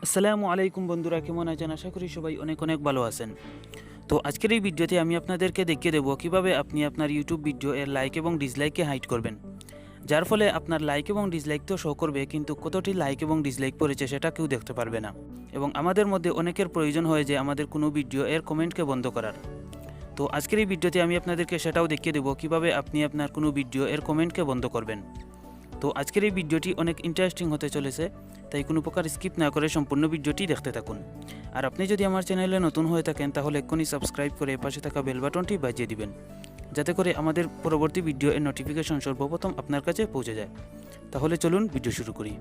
আসসালামু আলাইকুম বন্ধুরা, কেমন আছেন? আশা করি সবাই অনেক অনেক ভালো আছেন। তো আজকের এই ভিডিওতে আমি আপনাদেরকে দেখিয়ে দেবো কিভাবে আপনি আপনার ইউটিউব ভিডিও এর লাইক এবং ডিসলাইককে হাইড করবেন, যার ফলে আপনার লাইক এবং ডিসলাইক তো শো করবে, কিন্তু কতটি লাইক এবং ডিসলাইক পড়েছে সেটা কেউ দেখতে পারবে না। এবং আমাদের মধ্যে অনেকের প্রয়োজন হয় যে আমাদের কোনো ভিডিও এর কমেন্টকে বন্ধ করার। তো আজকের এই ভিডিওতে আমি আপনাদেরকে সেটাও দেখিয়ে দেবো কিভাবে আপনি আপনার কোনো ভিডিও এর কমেন্টকে বন্ধ করবেন। তো আজকের এই ভিডিওটি অনেক ইন্টারেস্টিং হতে চলেছে, তাই কোনো প্রকার স্কিপ না করে সম্পূর্ণ ভিডিওটি দেখতে থাকুন। আর আপনি যদি আমার চ্যানেলে নতুন হয়ে থাকেন তাহলে এক্ষুনি সাবস্ক্রাইব করে পাশে থাকা বেল বাটনটি বাজিয়ে দিবেন, যাতে করে আমাদের পরবর্তী ভিডিও এর নোটিফিকেশন সর্বপ্রথম আপনার কাছে পৌঁছে যায়। তাহলে চলুন ভিডিও শুরু করি।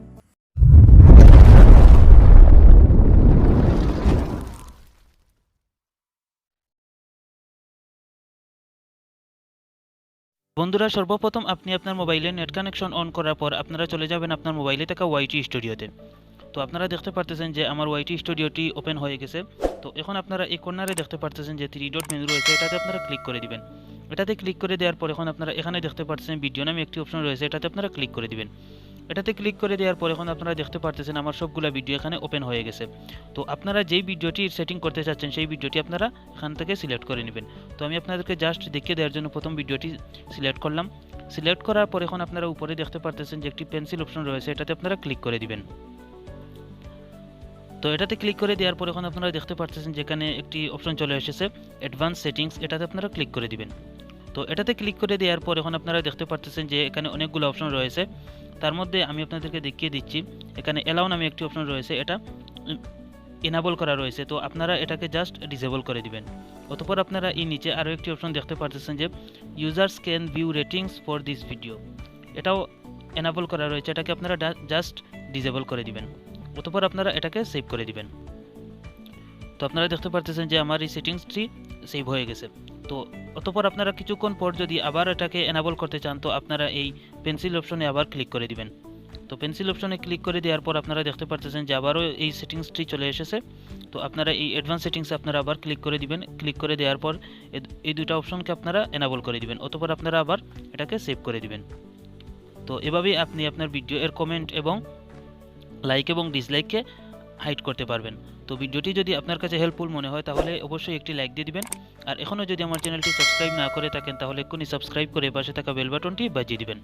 বন্ধুরা, সর্বপ্রথম আপনি আপনার মোবাইলে নেট কানেকশন অন করার পর আপনারা চলে যাবেন আপনার মোবাইলে থাকা ওয়াইটি স্টুডিওতে। তো আপনারা দেখতে পারতেছেন যে আমার ওয়াইটি স্টুডিওটি ওপেন হয়ে গেছে। তো এখন আপনারা এই কর্নারে দেখতে পারতেছেন যে 3 ডট মেনু রয়েছে, এটাতে আপনারা ক্লিক করে দিবেন। এটাতে ক্লিক করে দেওয়ার পর এখন আপনারা এখানে দেখতে পাচ্ছেন ভিডিও নামে একটি অপশন রয়েছে, এটাতে আপনারা ক্লিক করে দিবেন। এটাতে ক্লিক করে দেওয়ার পর এখন আপনারা দেখতে পারতেছেন আমার সবগুলো ভিডিও এখানে ওপেন হয়ে গেছে। তো আপনারা যেই ভিডিওটি সেটিং করতে চাচ্ছেন সেই ভিডিওটি আপনারা এখান থেকে সিলেক্ট করে নেবেন। তো আমি আপনাদেরকে জাস্ট দেখিয়ে দেওয়ার জন্য প্রথম ভিডিওটি সিলেক্ট করলাম। সিলেক্ট করার পর এখন আপনারা উপরে দেখতে পারতেছেন যে একটি পেন্সিল অপশন রয়েছে, এটাতে আপনারা ক্লিক করে দিবেন। তো এটাতে ক্লিক করে দেওয়ার পর এখন আপনারা দেখতে পাচ্ছেন যেখানে একটি অপশন চলে এসেছে অ্যাডভান্স সেটিংস, এটাতে আপনারা ক্লিক করে দিবেন। তো এটাতে ক্লিক করে দেওয়ার পর এখন আপনারা দেখতে পাচ্ছেন যে এখানে অনেকগুলো অপশন রয়েছে, তার মধ্যে আমি আপনাদেরকে দেখিয়ে দিচ্ছি। এখানে অ্যালাউ নামে একটি অপশন রয়েছে, এটা এনাবল করা রয়েছে, তো আপনারা এটাকে জাস্ট ডিসেবল করে দিবেন। অতঃপর আপনারা এই নিচে আরও একটি অপশন দেখতে পাচ্ছেন যে users can view ratings for this video, এটাও এনাবল করা রয়েছে, এটাকে আপনারা জাস্ট ডিসেবল করে দিবেন। অতঃপর আপনারা এটাকে সেভ করে দিবেন। তো আপনারা দেখতে পাচ্ছেন যে আমার এই সেটিংসটি সেভ হয়ে গেছে। তো অতঃপর আপনারা কিছুক্ষণ পর যদি আবার এটাকে এনাবল করতে চান তো আপনারা এই পেন্সিল অপশনে আবার ক্লিক করে দিবেন। তো পেন্সিল অপশনে ক্লিক করে দেওয়ার পর আপনারা দেখতে পাচ্ছেন যে আবারও এই সেটিংসটি চলে এসেছে। তো আপনারা এই অ্যাডভান্স সেটিংসে আপনারা আবার ক্লিক করে দিবেন। ক্লিক করে দেওয়ার পর এই দুটো অপশনকে আপনারা এনাবল করে দিবেন। অতঃপর আপনারা আবার এটাকে সেভ করে দিবেন। তো এভাবেই আপনি আপনার ভিডিও এর কমেন্ট এবং লাইক এবং ডিসলাইককে হাইড করতে পারবেন। তো ভিডিওটি যদি আপনার কাছে হেল্পফুল মনে হয় তাহলে অবশ্যই একটি লাইক দিয়ে দিবেন। আর এখনও যদি আমার চ্যানেলটি সাবস্ক্রাইব না করে থাকেন তাহলে এক্ষুনি সাবস্ক্রাইব করে পাশে থাকা বেল বাটনটি বাজিয়ে দিবেন।